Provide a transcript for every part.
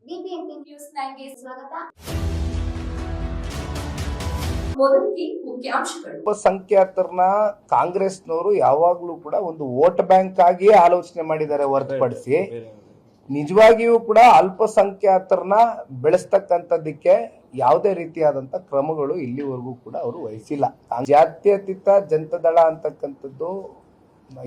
BBMP news 9ಗೆ ಸ್ವಾಗತ. ಮೊದಲಿಗೆ ಮುಖ್ಯಾಂಶಗಳು. ಅಲ್ಪಸಂಖ್ಯಾತರನ್ನ ಕಾಂಗ್ರೆಸ್ನವರು ಯಾವಾಗಲೂ ಕೂಡ ಒಂದು ವೋಟ್ ಬ್ಯಾಂಕ್ ಆಗಿಯೇ ಆಲೋಚನೆ ಮಾಡಿದ್ದಾರೆ ಹೊರತುಪಡಿಸಿ ನಿಜವಾಗಿಯೂ ಕೂಡ ಅಲ್ಪಸಂಖ್ಯಾತರನ್ನ ಬೆಳೆಸ್ತಕ್ಕಂಥದ್ದಕ್ಕೆ ಯಾವುದೇ ರೀತಿಯಾದಂತ ಕ್ರಮಗಳು ಇಲ್ಲಿವರೆಗೂ ಕೂಡ ಅವರು ವಹಿಸಿಲ್ಲ. ಜಾತ್ಯತೀತ ಜನತಾದಳ ಅಂತಕ್ಕಂಥದ್ದು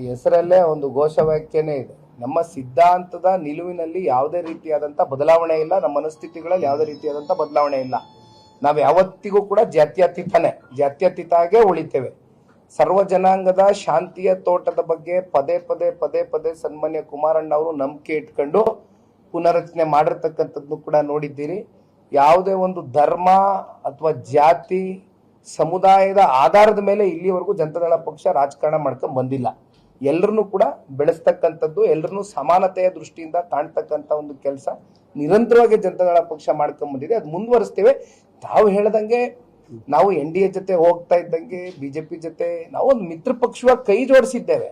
ಹೆಸರಲ್ಲೇ ಒಂದು ಘೋಷವಾಕ್ಯನೇ ಇದೆ. ನಮ್ಮ ಸಿದ್ಧಾಂತದ ನಿಲುವಿನಲ್ಲಿ ಯಾವುದೇ ರೀತಿಯಾದಂತ ಬದಲಾವಣೆ ಇಲ್ಲ, ನಮ್ಮ ಮನಸ್ಥಿತಿಗಳಲ್ಲಿ ಯಾವುದೇ ರೀತಿಯಾದಂತ ಬದಲಾವಣೆ ಇಲ್ಲ. ನಾವು ಯಾವತ್ತಿಗೂ ಕೂಡ ಜಾತ್ಯತೀತಾಗೆ ಉಳಿತೇವೆ. ಸರ್ವ ಜನಾಂಗದ ಶಾಂತಿಯ ತೋಟದ ಬಗ್ಗೆ ಪದೇ ಪದೇ ಸನ್ಮಾನ್ಯ ಕುಮಾರಣ್ಣ ಅವರು ನಂಬಿಕೆ ಇಟ್ಕೊಂಡು ಪುನರಚನೆ ಮಾಡಿರ್ತಕ್ಕಂಥದ್ದು ಕೂಡ ನೋಡಿದ್ದೀರಿ. ಯಾವುದೇ ಒಂದು ಧರ್ಮ ಅಥವಾ ಜಾತಿ ಸಮುದಾಯದ ಆಧಾರದ ಮೇಲೆ ಇಲ್ಲಿವರೆಗೂ ಜನತಾದಳ ಪಕ್ಷ ರಾಜಕಾರಣ ಮಾಡ್ಕೊಂಡು ಬಂದಿಲ್ಲ. ಎಲ್ಲರನ್ನೂ ಕೂಡ ಬೆಳೆಸ್ತಕ್ಕಂಥದ್ದು, ಎಲ್ಲರನ್ನೂ ಸಮಾನತೆಯ ದೃಷ್ಟಿಯಿಂದ ಕಾಣ್ತಕ್ಕಂಥ ಒಂದು ಕೆಲಸ ನಿರಂತರವಾಗಿ ಜನತಾದಳ ಪಕ್ಷ ಮಾಡ್ಕೊಂಡ್ ಬಂದಿದೆ. ಅದು ಮುಂದುವರಿಸ್ತೇವೆ. ತಾವು ಹೇಳ್ದಂಗೆ ನಾವು NDA ಜೊತೆ ಹೋಗ್ತಾ ಇದ್ದಂಗೆ ಬಿಜೆಪಿ ಜೊತೆ ನಾವು ಒಂದು ಮಿತ್ರ ಪಕ್ಷವಾಗಿ ಕೈ ಜೋಡಿಸಿದ್ದೇವೆ.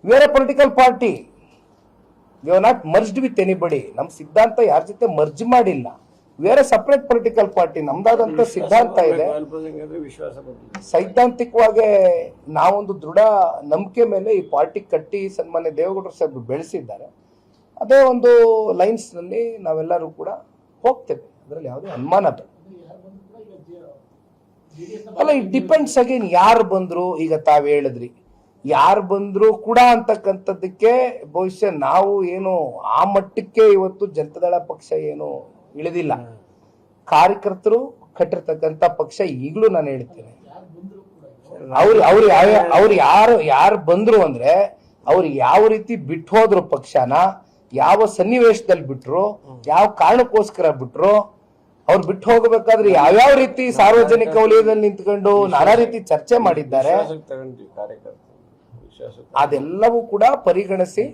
We are a political party, we are not merged with anybody. ನಮ್ಮ ಸಿದ್ಧಾಂತ ಯಾರ ಜೊತೆ ಮರ್ಜ್ ಮಾಡಿಲ್ಲ. We are a separate political party. ನಮ್ದಾದಂತ ಸಿದ್ಧಾಂತ ಇದೆ. ಸೈದ್ಧಾಂತಿಕವಾಗಿ ನಾವೊಂದು ದೃಢ ನಂಬಿಕೆ ಮೇಲೆ ಈ ಪಾರ್ಟಿ ಕಟ್ಟಿ ಸನ್ಮಾನ್ಯ ದೇವೇಗೌಡರು ಸಾಹೇಬ್ ಬೆಳೆಸಿದ್ದಾರೆ. ಅದೇ ಒಂದು ಲೈನ್ಸ್ ನಲ್ಲಿ ನಾವೆಲ್ಲರೂ ಕೂಡ ಹೋಗ್ತೇವೆ. ಅದರಲ್ಲಿ ಯಾವುದೇ ಅನುಮಾನ ಬೇಡ. ಅಲ್ಲ, ಇಟ್ ಡಿಪೆಂಡ್ಸ್ ಅಗೇನ್ ಯಾರು ಬಂದ್ರು. ಈಗ ತಾವ್ ಹೇಳಿದ್ರಿ ಯಾರು ಬಂದ್ರು ಕೂಡ ಅಂತಕ್ಕಂಥದ್ದಕ್ಕೆ ಬಹುಶಃ ನಾವು ಏನು ಆ ಮಟ್ಟಕ್ಕೆ ಇವತ್ತು ಜನತಾದಳ ಪಕ್ಷ ಏನು ಇಳಿದಿಲ್ಲ. ಕಾರ್ಯಕರ್ತರು ಕಟ್ಟಿರ್ತಕ್ಕಂಥ ಪಕ್ಷ ಈಗಲೂ ನಾನು ಹೇಳ್ತೇನೆ. ಅವ್ರು ಯಾರು ಬಂದ್ರು ಅಂದ್ರೆ ಅವ್ರು ಯಾವ ರೀತಿ ಬಿಟ್ಟು ಹೋದ್ರು ಪಕ್ಷನ, ಯಾವ ಸನ್ನಿವೇಶದಲ್ಲಿ ಬಿಟ್ರು, ಯಾವ ಕಾರಣಕ್ಕೋಸ್ಕರ ಬಿಟ್ರು, ಅವ್ರು ಬಿಟ್ಟು ಹೋಗಬೇಕಾದ್ರೆ ಯಾವ್ಯಾವ ರೀತಿ ಸಾರ್ವಜನಿಕ ವಲಯದಲ್ಲಿ ನಿಂತ್ಕೊಂಡು ನಾನಾ ರೀತಿ ಚರ್ಚೆ ಮಾಡಿದ್ದಾರೆ, ಅದೆಲ್ಲವೂ ಕೂಡ ಪರಿಗಣಿಸಿ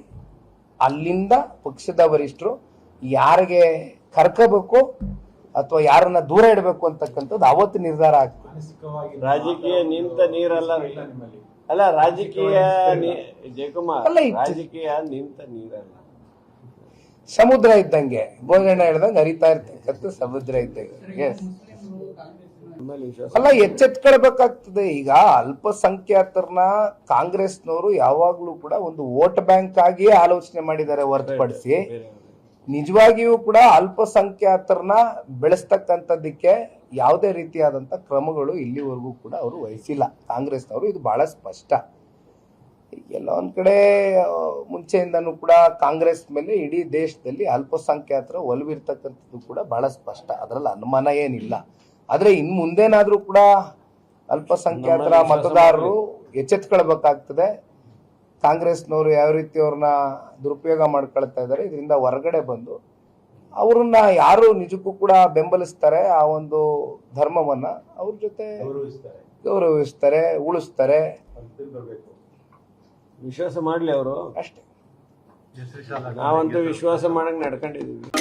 ಅಲ್ಲಿಂದ ಪಕ್ಷದ ವರಿಷ್ಠರು ಯಾರಿಗೆ ಕರ್ಕೋಬೇಕು ಅಥವಾ ಯಾರನ್ನ ದೂರ ಇಡಬೇಕು ಅಂತಕ್ಕಂಥದ್ದು ಅವತ್ತು ನಿರ್ಧಾರ ಆಗ್ತದೆ. ರಾಜಕೀಯ ನಿಂತ ನೀರಲ್ಲ ಅಲ್ಲ, ರಾಜಕೀಯ ಜಯಕುಮಾರ್, ರಾಜಕೀಯ ನಿಂತ ನೀರಲ್ಲ, ಸಮುದ್ರ ಇದ್ದಂಗೆ. ಗೋವಿಂದಣ್ಣ ಹೇಳ್ದಂಗೆ ಹರಿತಾ ಇರ್ತಕ್ಕಂಥ ಸಮುದ್ರ ಇದ್ದಂಗೆ. ಅಲ್ಲ, ಎಚ್ಚೆತ್ಕೊಳ್ಬೇಕಾಗ್ತದೆ. ಈಗ ಅಲ್ಪಸಂಖ್ಯಾತರನ್ನ ಕಾಂಗ್ರೆಸ್ನವರು ಯಾವಾಗ್ಲೂ ಕೂಡ ಒಂದು ವೋಟ್ ಬ್ಯಾಂಕ್ ಆಗಿಯೇ ಆಲೋಚನೆ ಮಾಡಿದ್ದಾರೆ ಹೊರತುಪಡಿಸಿ ನಿಜವಾಗಿಯೂ ಕೂಡ ಅಲ್ಪಸಂಖ್ಯಾತರನ್ನ ಬೆಳೆಸ್ತಕ್ಕಂಥದ್ದಕ್ಕೆ ಯಾವುದೇ ರೀತಿಯಾದಂತ ಕ್ರಮಗಳು ಇಲ್ಲಿವರೆಗೂ ಕೂಡ ಅವರು ವಹಿಸಿಲ್ಲ ಕಾಂಗ್ರೆಸ್ನವರು. ಇದು ಬಹಳ ಸ್ಪಷ್ಟ. ಎಲ್ಲ ಒಂದ್ ಕಡೆ ಮುಂಚೆಯಿಂದನೂ ಕೂಡ ಕಾಂಗ್ರೆಸ್ ಮೇಲೆ ಇಡೀ ದೇಶದಲ್ಲಿ ಅಲ್ಪಸಂಖ್ಯಾತರ ಒಲವಿರ್ತಕ್ಕಂಥದ್ದು ಕೂಡ ಬಹಳ ಸ್ಪಷ್ಟ. ಅದರಲ್ಲಿ ಅನುಮಾನ ಏನಿಲ್ಲ. ಆದ್ರೆ ಇನ್ ಮುಂದೇನಾದ್ರೂ ಕೂಡ ಅಲ್ಪಸಂಖ್ಯಾತರ ಮತದಾರರು ಎಚ್ಚೆತ್ಕೊಳ್ಬೇಕಾಗ್ತದೆ. ಕಾಂಗ್ರೆಸ್ನವರು ಯಾವ ರೀತಿ ಅವ್ರನ್ನ ದುರುಪಯೋಗ ಮಾಡ್ಕೊಳ್ತಾ ಇದ್ದಾರೆ, ಇದರಿಂದ ಹೊರಗಡೆ ಬಂದು ಅವ್ರನ್ನ ಯಾರು ನಿಜಕ್ಕೂ ಕೂಡ ಬೆಂಬಲಿಸ್ತಾರೆ, ಆ ಒಂದು ಧರ್ಮವನ್ನ ಅವ್ರ ಜೊತೆ ಗೌರವಿಸ್ತಾರೆ, ಉಳಿಸ್ತಾರೆ, ವಿಶ್ವಾಸ ಮಾಡ್ಲಿ ಅವರು ಅಷ್ಟೇ. ನಾವಂತೂ ವಿಶ್ವಾಸ ಮಾಡಂಗ್ ನಡ್ಕೊಂಡಿದೀವಿ.